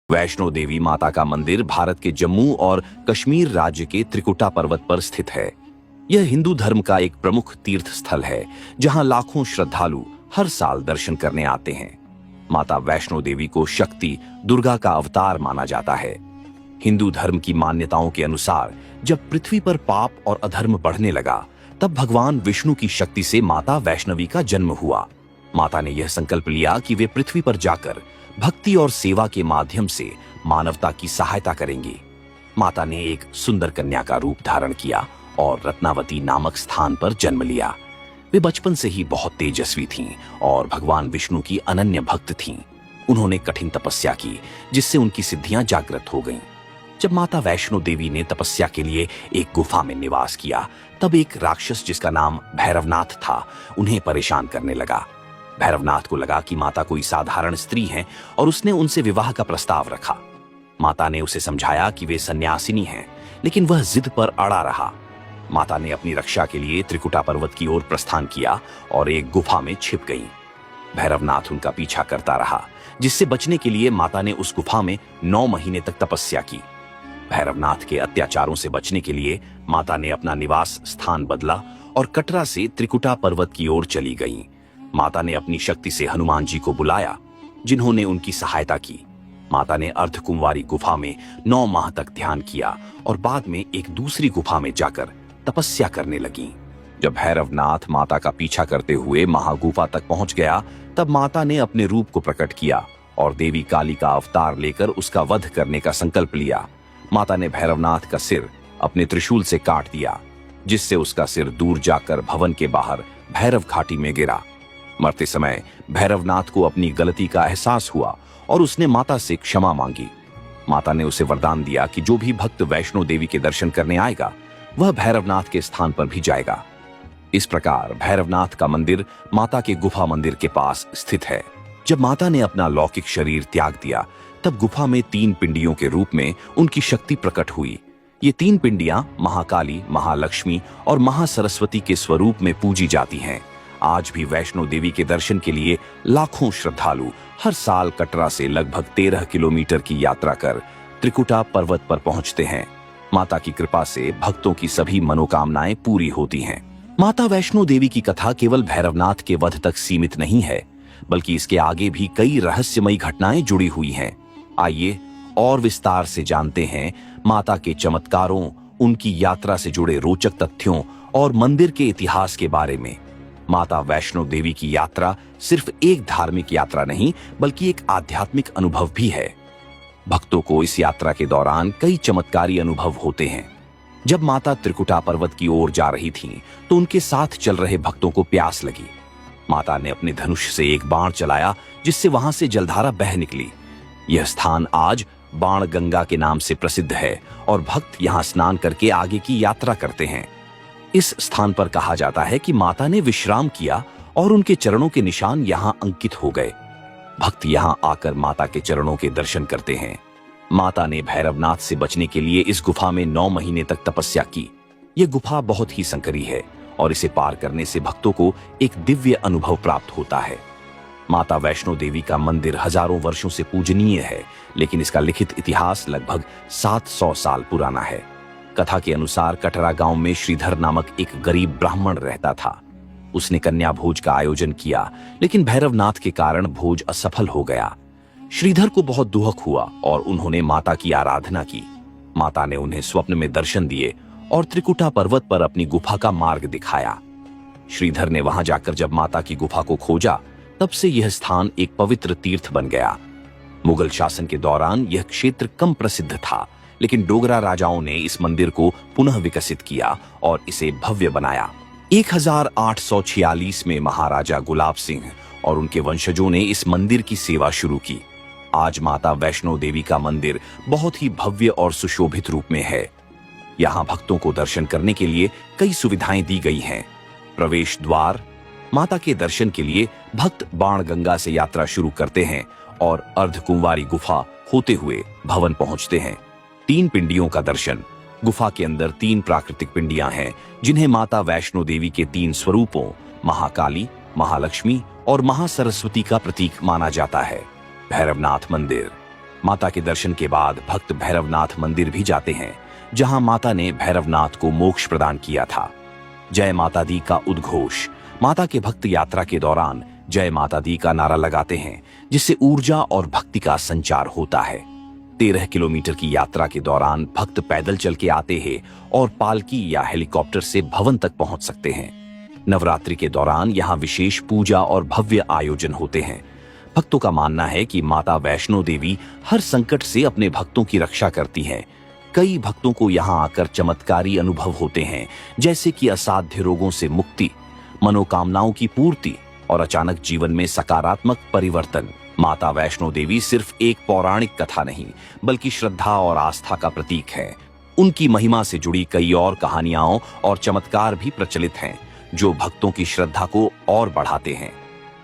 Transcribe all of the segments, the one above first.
वैष्णो देवी माता का मंदिर भारत के जम्मू और कश्मीर राज्य के त्रिकुटा पर्वत पर स्थित है। यह हिंदू धर्म का एक प्रमुख तीर्थ स्थल है, जहां लाखों श्रद्धालु हर साल दर्शन करने आते हैं। माता वैष्णो देवी को शक्ति दुर्गा का अवतार माना जाता है। हिंदू धर्म की मान्यताओं के अनुसार जब पृथ्वी पर पाप और अधर्म बढ़ने लगा, तब भगवान विष्णु की शक्ति से माता वैष्णवी का जन्म हुआ। माता ने यह संकल्प लिया कि वे पृथ्वी पर जाकर भक्ति और सेवा के माध्यम से मानवता की सहायता करेंगी। माता ने एक सुंदर कन्या का रूप धारण किया और रत्नावती नामक स्थान पर जन्म लिया। वे बचपन से ही बहुत तेजस्वी थीं और भगवान विष्णु की अनन्य भक्त थीं। उन्होंने कठिन तपस्या की, जिससे उनकी सिद्धियां जागृत हो गईं। जब माता वैष्णो देवी ने तपस्या के लिए एक गुफा में निवास किया, तब एक राक्षस जिसका नाम भैरवनाथ था, उन्हें परेशान करने लगा। भैरवनाथ को लगा कि माता कोई साधारण स्त्री हैं और उसने उनसे विवाह का प्रस्ताव रखा। माता ने उसे समझाया कि वे सन्यासिनी हैं, लेकिन वह जिद पर अड़ा रहा। माता ने अपनी रक्षा के लिए त्रिकुटा पर्वत की ओर प्रस्थान किया और एक गुफा में छिप गईं। भैरवनाथ उनका पीछा करता रहा, जिससे बचने के लिए माता ने उस गुफा में 9 महीने तक तपस्या की। भैरवनाथ के अत्याचारों से बचने के लिए माता ने अपना निवास स्थान बदला और कटरा से त्रिकुटा पर्वत की ओर चली गईं। माता ने अपनी शक्ति से हनुमान जी को बुलाया, जिन्होंने उनकी सहायता की। माता ने अर्धकुंवारी गुफा में 9 माह तक ध्यान किया और बाद में एक दूसरी गुफा में जाकर तपस्या करने लगी। जब भैरवनाथ माता का पीछा करते हुए महागुफा तक पहुंच गया, तब माता ने अपने रूप को प्रकट किया और देवी काली का अवतार लेकर उसका वध करने का संकल्प लिया। माता ने भैरवनाथ का सिर अपने त्रिशूल से काट दिया, जिससे उसका सिर दूर जाकर भवन के बाहर भैरव घाटी में गिरा। मरते समय भैरवनाथ को अपनी गलती का एहसास हुआ और उसने माता से क्षमा मांगी। माता ने उसे वरदान दिया कि जो भी भक्त वैष्णो देवी के दर्शन करने आएगा, वह भैरवनाथ के स्थान पर भी जाएगा। इस प्रकार भैरवनाथ का मंदिर माता के गुफा मंदिर के पास स्थित है। जब माता ने अपना लौकिक शरीर त्याग दिया, तब गुफा में 3 पिंडियों के रूप में उनकी शक्ति प्रकट हुई। ये 3 पिंडियां महाकाली, महालक्ष्मी और महासरस्वती के स्वरूप में पूजी जाती हैं। आज भी वैष्णो देवी के दर्शन के लिए लाखों श्रद्धालु हर साल कटरा से लगभग 13 किलोमीटर की यात्रा कर त्रिकुटा पर्वत पर पहुंचते हैं। माता की कृपा से भक्तों की सभी मनोकामनाएं पूरी होती हैं। माता वैष्णो देवी की कथा केवल भैरवनाथ के वध तक सीमित नहीं है, बल्कि इसके आगे भी कई रहस्यमयी घटनाएं जुड़ी हुई हैं। आइए और विस्तार से जानते हैं माता के चमत्कारों, उनकी यात्रा से जुड़े रोचक तथ्यों और मंदिर के इतिहास के बारे में। माता वैष्णो देवी की यात्रा सिर्फ एक धार्मिक यात्रा नहीं, बल्कि एक आध्यात्मिक अनुभव भी है। भक्तों को इस यात्रा के दौरान कई चमत्कारी अनुभव होते हैं। जब माता त्रिकुटा पर्वत की ओर जा रही थीं, तो उनके साथ चल रहे भक्तों को प्यास लगी। माता ने अपने धनुष से एक बाण चलाया, जिससे वहां से जलधारा बह निकली। यह स्थान आज बाण गंगा के नाम से प्रसिद्ध है और भक्त यहां स्नान करके आगे की यात्रा करते हैं। इस स्थान पर कहा जाता है कि माता ने विश्राम किया और उनके चरणों के निशान यहां अंकित हो गए। भक्त यहां आकर माता के चरणों के दर्शन करते हैं। माता ने भैरवनाथ से बचने के लिए इस गुफा में 9 महीने तक तपस्या की। यह गुफा बहुत ही संकरी है और इसे पार करने से भक्तों को एक दिव्य अनुभव प्राप्त होता है। माता वैष्णो देवी का मंदिर हजारों वर्षों से पूजनीय है, लेकिन इसका लिखित इतिहास लगभग 700 साल पुराना है। कथा के अनुसार कटरा गांव में श्रीधर नामक एक गरीब ब्राह्मण रहता था। उसने कन्या भोज का आयोजन किया, लेकिन भैरवनाथ के कारण भोज असफल हो गया। श्रीधर को बहुत दुख हुआ और उन्होंने माता की आराधना की। माता ने उन्हें स्वप्न में दर्शन दिए और त्रिकुटा पर्वत पर अपनी गुफा का मार्ग दिखाया। श्रीधर ने वहां जाकर जब माता की गुफा को खोजा, तब से यह स्थान एक पवित्र तीर्थ बन गया। मुगल शासन के दौरान यह क्षेत्र कम प्रसिद्ध था, लेकिन डोगरा राजाओं ने इस मंदिर को पुनः विकसित किया और इसे भव्य बनाया। 1846 में महाराजा गुलाब सिंह और उनके वंशजों ने इस मंदिर की सेवा शुरू की। आज माता वैष्णो देवी का मंदिर बहुत ही भव्य और सुशोभित रूप में है। यहाँ भक्तों को दर्शन करने के लिए कई सुविधाएं दी गई हैं। प्रवेश द्वार, माता के दर्शन के लिए भक्त बाण गंगा से यात्रा शुरू करते हैं और अर्धकुंवारी गुफा होते हुए भवन पहुंचते हैं। 3 पिंडियों का दर्शन, गुफा के अंदर 3 प्राकृतिक पिंडियां हैं, जिन्हें माता वैष्णो देवी के 3 स्वरूपों महाकाली, महालक्ष्मी और महासरस्वती का प्रतीक माना जाता है। भैरवनाथ मंदिर, माता के दर्शन के बाद भक्त भैरवनाथ मंदिर भी जाते हैं, जहां माता ने भैरवनाथ को मोक्ष प्रदान किया था। जय माता दी का उद्घोष। माता के भक्त यात्रा के दौरान जय माता दी का नारा लगाते हैं, जिससे ऊर्जा और भक्ति का संचार होता है। 13 किलोमीटर की यात्रा के दौरान भक्त पैदल चल के आते हैं और पालकी या हेलीकॉप्टर से भवन तक पहुंच सकते हैं। नवरात्रि के दौरान यहाँ विशेष पूजा और भव्य आयोजन होते हैं। भक्तों का मानना है कि माता वैष्णो देवी हर संकट से अपने भक्तों की रक्षा करती हैं। कई भक्तों को यहाँ आकर चमत्कारी अनुभव होते हैं, जैसे कि असाध्य रोगों से मुक्ति, मनोकामनाओं की पूर्ति और अचानक जीवन में सकारात्मक परिवर्तन। माता वैष्णो देवी सिर्फ एक पौराणिक कथा नहीं, बल्कि श्रद्धा और आस्था का प्रतीक है। उनकी महिमा से जुड़ी कई और कहानियां और चमत्कार भी प्रचलित हैं, जो भक्तों की श्रद्धा को और बढ़ाते हैं।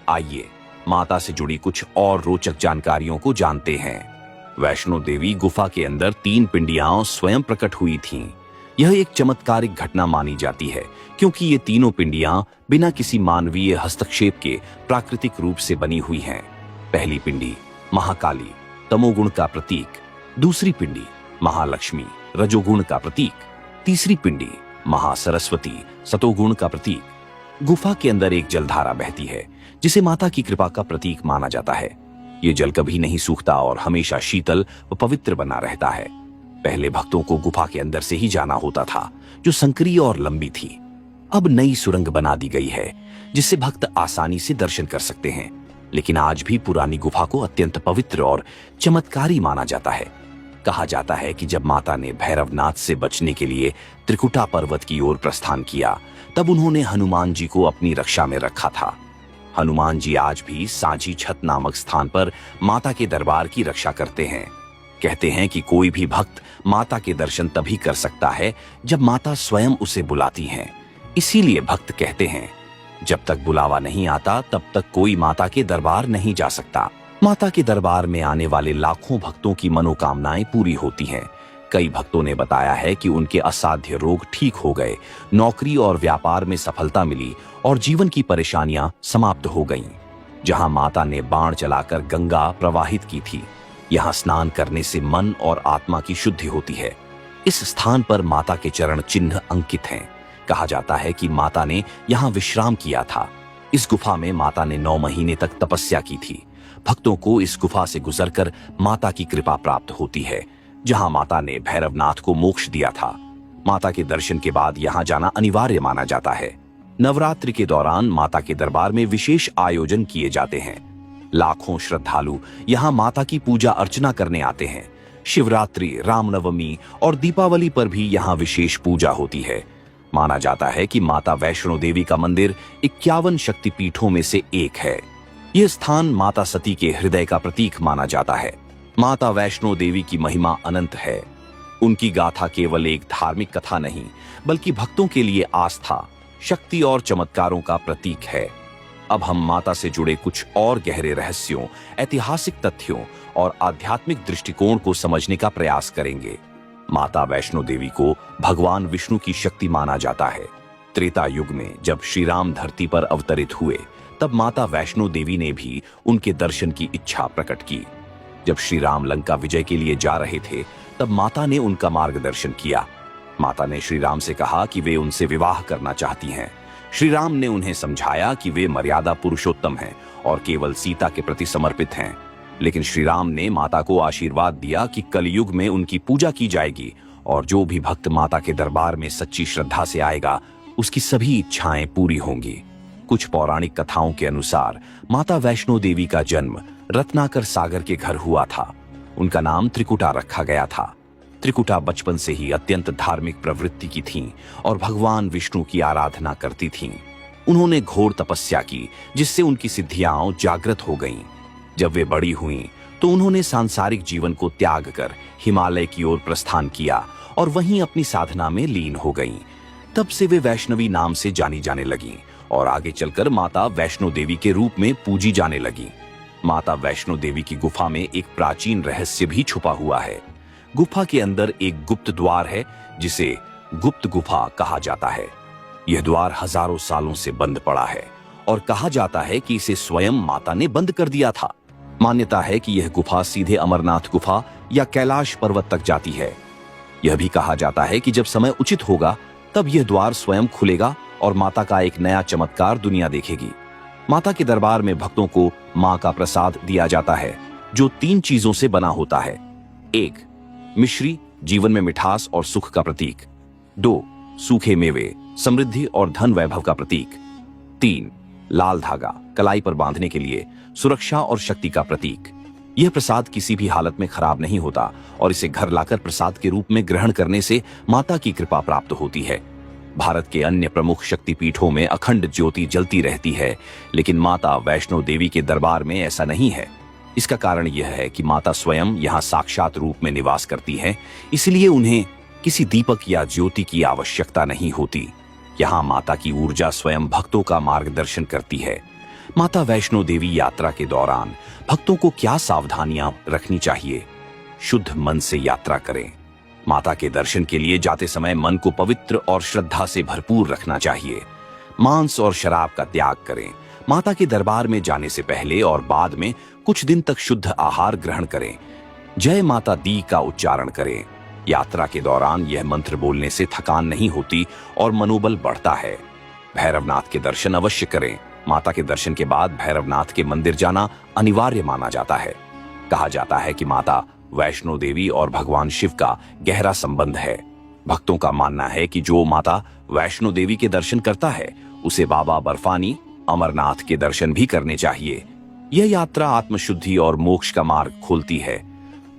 आइए माता से जुड़ी कुछ और रोचक जानकारियों को जानते हैं। वैष्णो देवी गुफा के अंदर 3 पिंडियां स्वयं प्रकट हुई थीं। यह एक चमत्कारिक घटना मानी जाती है, क्योंकि ये तीनों पिंडियां बिना किसी मानवीय हस्तक्षेप के प्राकृतिक रूप से बनी हुई हैं। पहली पिंडी महाकाली, तमोगुण का प्रतीक। दूसरी पिंडी महालक्ष्मी, रजोगुण का प्रतीक। तीसरी पिंडी महासरस्वती, सतोगुण का प्रतीक। गुफा के अंदर एक जलधारा बहती है, जिसे माता की कृपा का प्रतीक माना जाता है। ये जल कभी नहीं सूखता और हमेशा शीतल व पवित्र बना रहता है। पहले भक्तों को गुफा के अंदर से ही जाना होता था, जो संकरी और लंबी थी। अब नई सुरंग बना दी गई है, जिससे भक्त आसानी से दर्शन कर सकते हैं। लेकिन आज भी पुरानी गुफा को अत्यंत पवित्र और चमत्कारी माना जाता है। कहा जाता है कि जब माता ने भैरवनाथ से बचने के लिए त्रिकुटा पर्वत की ओर प्रस्थान किया, तब उन्होंने हनुमान जी को अपनी रक्षा में रखा था। हनुमान जी आज भी सांची छत नामक स्थान पर माता के दरबार की रक्षा करते हैं। कहते हैं कि कोई भी भक्त माता के दर्शन तभी कर सकता है जब माता स्वयं उसे बुलाती हैं। इसीलिए भक्त कहते हैं, जब तक बुलावा नहीं आता तब तक कोई माता के दरबार नहीं जा सकता। माता के दरबार में आने वाले लाखों भक्तों की मनोकामनाएं पूरी होती हैं। कई भक्तों ने बताया है कि उनके असाध्य रोग ठीक हो गए, नौकरी और व्यापार में सफलता मिली और जीवन की परेशानियां समाप्त हो गईं। जहां माता ने बाण चलाकर गंगा प्रवाहित की थी, यहां स्नान करने से मन और आत्मा की शुद्धि होती है। इस स्थान पर माता के चरण चिन्ह अंकित हैं। कहा जाता है कि माता ने यहां विश्राम किया था। इस गुफा में माता ने 9 महीने तक तपस्या की थी। भक्तों को इस गुफा से गुजरकर माता की कृपा प्राप्त होती है, जहां माता ने भैरवनाथ को मोक्ष दिया था। माता के दर्शन के बाद यहां जाना अनिवार्य माना जाता है। नवरात्रि के दौरान माता के दरबार में विशेष आयोजन किए जाते हैं। लाखों श्रद्धालु यहां माता की पूजा अर्चना करने आते हैं। शिवरात्रि, रामनवमी और दीपावली पर भी यहां विशेष पूजा होती है। माना जाता है कि माता वैष्णो देवी का मंदिर 51 शक्तिपीठों में से एक है। यह स्थान माता सती के हृदय का प्रतीक माना जाता है। माता वैष्णो देवी की महिमा अनंत है। उनकी गाथा केवल एक धार्मिक कथा नहीं, बल्कि भक्तों के लिए आस्था, शक्ति और चमत्कारों का प्रतीक है। अब हम माता से जुड़े कुछ और गहरे रहस्यों, ऐतिहासिक तथ्यों और आध्यात्मिक दृष्टिकोण को समझने का प्रयास करेंगे। माता वैष्णो देवी को भगवान विष्णु की शक्ति माना जाता है। त्रेता युग में जब श्री राम धरती पर अवतरित हुए, तब माता वैष्णो देवी ने भी उनके दर्शन की इच्छा प्रकट की। जब श्री राम लंका विजय के लिए जा रहे थे, तब माता ने उनका मार्गदर्शन किया। माता ने श्री राम से कहा कि वे उनसे विवाह करना चाहती हैं। श्री राम ने उन्हें समझाया कि वे मर्यादा पुरुषोत्तम हैं और केवल सीता के प्रति समर्पित हैं। लेकिन श्री राम ने माता को आशीर्वाद दिया कि कलयुग में उनकी पूजा की जाएगी और जो भी भक्त माता के दरबार में सच्ची श्रद्धा से आएगा, उसकी सभी इच्छाएं पूरी होंगी। कुछ पौराणिक कथाओं के अनुसार माता वैष्णो देवी का जन्म रत्नाकर सागर के घर हुआ था। उनका नाम त्रिकुटा रखा गया था। त्रिकुटा बचपन से ही अत्यंत धार्मिक प्रवृत्ति की थीं और भगवान विष्णु की आराधना करती थीं। उन्होंने घोर तपस्या की, जिससे उनकी सिद्धियां जागृत हो गईं। जब वे बड़ी हुईं, तो उन्होंने सांसारिक जीवन को त्याग कर हिमालय की ओर प्रस्थान किया और वहीं अपनी साधना में लीन हो गईं। तब से वे वैष्णवी नाम से जानी जाने लगीं और आगे चलकर माता वैष्णो देवी के रूप में पूजी जाने लगीं। माता वैष्णो देवी की गुफा में एक प्राचीन रहस्य भी छुपा हुआ है। गुफा के अंदर एक गुप्त द्वार है, जिसे गुप्त गुफा कहा जाता है। यह द्वार हजारों सालों से बंद पड़ा है और कहा जाता है कि इसे स्वयं माता ने बंद कर दिया था। मान्यता है कि यह गुफा सीधे अमरनाथ गुफा या कैलाश पर्वत तक जाती है। यह भी कहा जाता है कि जब समय उचित होगा तब यह द्वार स्वयं खुलेगा और माता का एक नया चमत्कार दुनिया देखेगी। माता के दरबार में भक्तों को मां का प्रसाद दिया जाता है, जो 3 चीजों से बना होता है। 1. मिश्री, जीवन में मिठास और सुख का प्रतीक। 2. सूखे मेवे, समृद्धि और धन वैभव का प्रतीक। 3. लाल धागा, कलाई पर बांधने के लिए, सुरक्षा और शक्ति का प्रतीक। यह प्रसाद किसी भी हालत में खराब नहीं होता और इसे घर लाकर प्रसाद के रूप में ग्रहण करने से माता की कृपा प्राप्त होती है। भारत के अन्य प्रमुख शक्तिपीठों में अखंड ज्योति जलती रहती है, लेकिन माता वैष्णो देवी के दरबार में ऐसा नहीं है। इसका कारण यह है कि माता स्वयं यहाँ साक्षात रूप में निवास करती है, इसलिए उन्हें किसी दीपक या ज्योति की आवश्यकता नहीं होती। यहाँ माता की ऊर्जा स्वयं भक्तों का मार्गदर्शन करती है। माता वैष्णो देवी यात्रा के दौरान भक्तों को क्या सावधानियां रखनी चाहिए? शुद्ध मन से यात्रा करें। माता के दर्शन के लिए जाते समय मन को पवित्र और श्रद्धा से भरपूर रखना चाहिए। मांस और शराब का त्याग करें। माता के दरबार में जाने से पहले और बाद में कुछ दिन तक शुद्ध आहार ग्रहण करें। जय माता दी का उच्चारण करें। यात्रा के दौरान यह मंत्र बोलने से थकान नहीं होती और मनोबल बढ़ता है। भैरवनाथ के दर्शन अवश्य करें। माता के दर्शन के बाद भैरवनाथ के मंदिर जाना अनिवार्य माना जाता है। कहा जाता है कि माता वैष्णो देवी और भगवान शिव का गहरा संबंध है। भक्तों का मानना है कि जो माता वैष्णो देवी के दर्शन करता है उसे बाबा बर्फानी अमरनाथ के दर्शन भी करने चाहिए। यह यात्रा आत्मशुद्धि और मोक्ष का मार्ग खोलती है।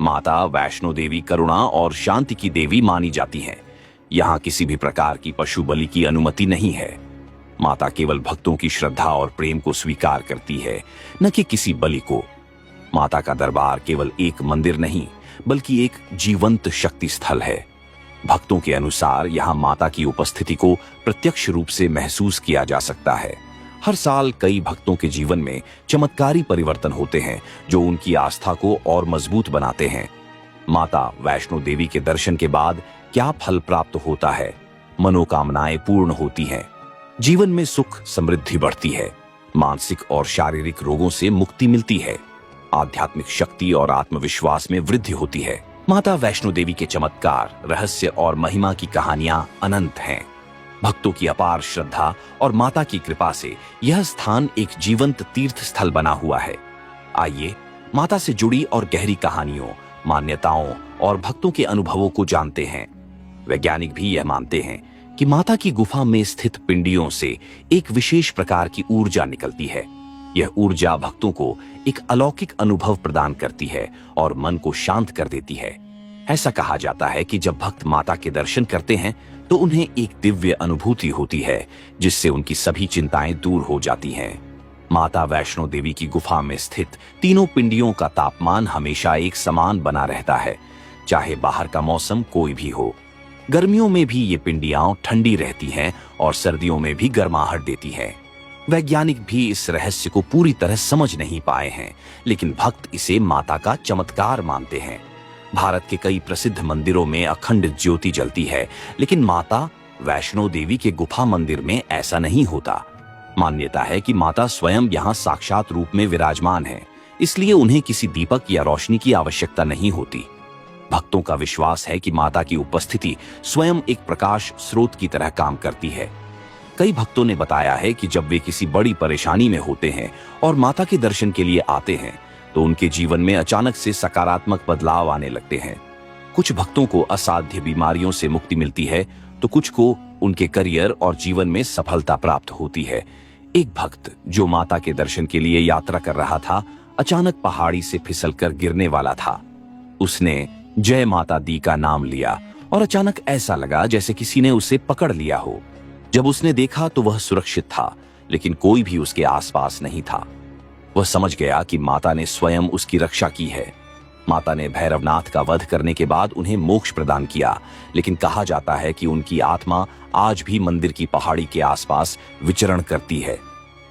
माता वैष्णो देवी करुणा और शांति की देवी मानी जाती हैं। यहाँ किसी भी प्रकार की पशु बलि की अनुमति नहीं है। माता केवल भक्तों की श्रद्धा और प्रेम को स्वीकार करती है, न कि किसी बलि को। माता का दरबार केवल एक मंदिर नहीं, बल्कि एक जीवंत शक्ति स्थल है। भक्तों के अनुसार यहाँ माता की उपस्थिति को प्रत्यक्ष रूप से महसूस किया जा सकता है। हर साल कई भक्तों के जीवन में चमत्कारी परिवर्तन होते हैं, जो उनकी आस्था को और मजबूत बनाते हैं। माता वैष्णो देवी के दर्शन के बाद क्या फल प्राप्त होता है? मनोकामनाएं पूर्ण होती हैं, जीवन में सुख समृद्धि बढ़ती है, मानसिक और शारीरिक रोगों से मुक्ति मिलती है, आध्यात्मिक शक्ति और आत्मविश्वास में वृद्धि होती है। माता वैष्णो देवी के चमत्कार, रहस्य और महिमा की कहानियां अनंत हैं। भक्तों की अपार श्रद्धा और माता की कृपा से यह स्थान एक जीवंत तीर्थ स्थल बना हुआ है। आइए माता से जुड़ी और गहरी कहानियों, मान्यताओं और भक्तों के अनुभवों को जानते हैं। वैज्ञानिक भी यह मानते हैं कि माता की गुफा में स्थित पिंडियों से एक विशेष प्रकार की ऊर्जा निकलती है। यह ऊर्जा भक्तों को एक अलौकिक अनुभव प्रदान करती है और मन को शांत कर देती है। ऐसा कहा जाता है कि जब भक्त माता के दर्शन करते हैं तो उन्हें एक दिव्य अनुभूति होती है, जिससे उनकी सभी चिंताएं दूर हो जाती हैं। माता वैष्णो देवी की गुफा में स्थित तीनों पिंडियों का तापमान हमेशा एक समान बना रहता है, चाहे बाहर का मौसम कोई भी हो। गर्मियों में भी ये पिंडियां ठंडी रहती हैं और सर्दियों में भी गर्माहट देती हैं। वैज्ञानिक भी इस रहस्य को पूरी तरह समझ नहीं पाए हैं, लेकिन भक्त इसे माता का चमत्कार मानते हैं। भारत के कई प्रसिद्ध मंदिरों में अखंड ज्योति जलती है, लेकिन माता वैष्णो देवी के गुफा मंदिर में ऐसा नहीं होता। मान्यता है कि माता स्वयं यहाँ साक्षात रूप में विराजमान है, इसलिए उन्हें किसी दीपक या रोशनी की आवश्यकता नहीं होती। भक्तों का विश्वास है कि माता की उपस्थिति स्वयं एक प्रकाश स्रोत की तरह काम करती है। कई भक्तों ने बताया है कि जब वे किसी बड़ी परेशानी में होते हैं और माता के दर्शन के लिए आते हैं, तो उनके जीवन में अचानक से सकारात्मक बदलाव आने लगते हैं। कुछ भक्तों को असाध्य बीमारियों से मुक्ति मिलती है, तो कुछ को उनके करियर और जीवन में सफलता प्राप्त होती है। एक भक्त जो माता के दर्शन के लिए यात्रा कर रहा था, अचानक पहाड़ी से फिसलकर गिरने वाला था। उसने जय माता दी का नाम लिया और अचानक ऐसा लगा जैसे किसी ने उसे पकड़ लिया हो। जब उसने देखा तो वह सुरक्षित था, लेकिन कोई भी उसके आसपास नहीं था। वह समझ गया कि माता ने स्वयं उसकी रक्षा की है। माता ने भैरवनाथ का वध करने के बाद उन्हें मोक्ष प्रदान किया, लेकिन कहा जाता है कि उनकी आत्मा आज भी मंदिर की पहाड़ी के आसपास विचरण करती है।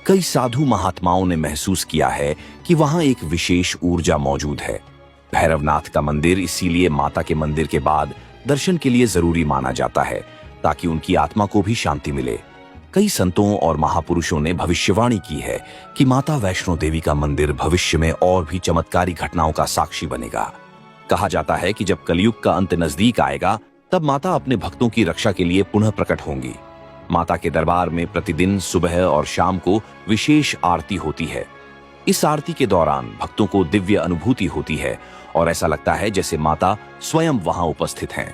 कई साधु महात्माओं ने महसूस किया है कि वहां एक विशेष ऊर्जा मौजूद है। भैरवनाथ का मंदिर इसीलिए माता के मंदिर के बाद दर्शन के लिए जरूरी माना जाता है, ताकि उनकी आत्मा को भी शांति मिले। कई संतों और महापुरुषों ने भविष्यवाणी की है कि माता वैष्णो देवी का मंदिर भविष्य में और भी चमत्कारी घटनाओं का साक्षी बनेगा। कहा जाता है कि जब कलयुग का अंत नजदीक आएगा तब माता अपने भक्तों की रक्षा के लिए पुनः प्रकट होंगी। माता के दरबार में प्रतिदिन सुबह और शाम को विशेष आरती होती है। इस आरती के दौरान भक्तों को दिव्य अनुभूति होती है और ऐसा लगता है जैसे माता स्वयं वहां उपस्थित हैं।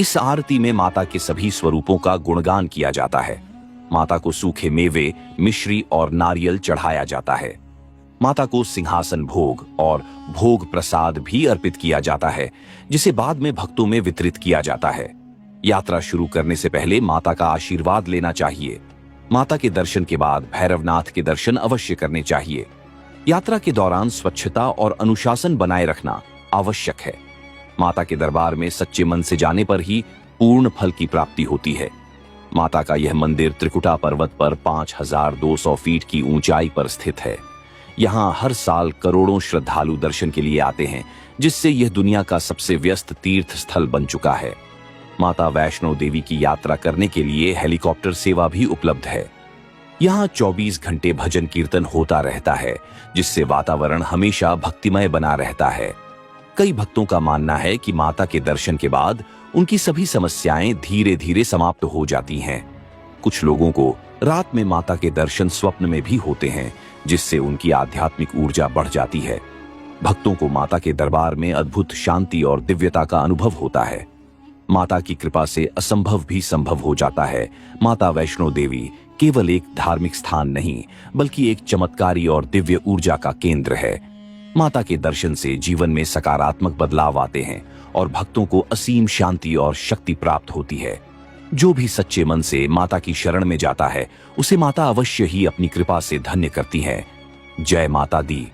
इस आरती में माता के सभी स्वरूपों का गुणगान किया जाता है। माता को सूखे मेवे, मिश्री और नारियल चढ़ाया जाता है। माता को सिंहासन भोग और भोग प्रसाद भी अर्पित किया जाता है, जिसे बाद में भक्तों में वितरित किया जाता है। यात्रा शुरू करने से पहले माता का आशीर्वाद लेना चाहिए। माता के दर्शन के बाद भैरवनाथ के दर्शन अवश्य करने चाहिए। यात्रा के दौरान स्वच्छता और अनुशासन बनाए रखना आवश्यक है। माता के दरबार में सच्चे मन से जाने पर ही पूर्ण फल की प्राप्ति होती है। माता का यह मंदिर त्रिकुटा पर्वत पर 5200 फीट की ऊंचाई पर स्थित है। यहाँ हर साल करोड़ों श्रद्धालु दर्शन के लिए आते हैं, जिससे यह दुनिया का सबसे व्यस्त तीर्थ स्थल बन चुका है। माता वैष्णो देवी की यात्रा करने के लिए हेलीकॉप्टर सेवा भी उपलब्ध है। यहाँ 24 घंटे भजन कीर्तन होता रहता है, जिससे वातावरण हमेशा भक्तिमय बना रहता है। कई भक्तों का मानना है कि माता के दर्शन के बाद उनकी सभी समस्याएं धीरे धीरे समाप्त हो जाती हैं। कुछ लोगों को रात में माता के दर्शन स्वप्न में भी होते हैं, जिससे उनकी आध्यात्मिक ऊर्जा बढ़ जाती है। भक्तों को माता के दरबार में अद्भुत शांति और दिव्यता का अनुभव होता है। माता की कृपा से असंभव भी संभव हो जाता है। माता वैष्णो देवी केवल एक धार्मिक स्थान नहीं, बल्कि एक चमत्कारी और दिव्य ऊर्जा का केंद्र है। माता के दर्शन से जीवन में सकारात्मक बदलाव आते हैं और भक्तों को असीम शांति और शक्ति प्राप्त होती है। जो भी सच्चे मन से माता की शरण में जाता है, उसे माता अवश्य ही अपनी कृपा से धन्य करती है। जय माता दी।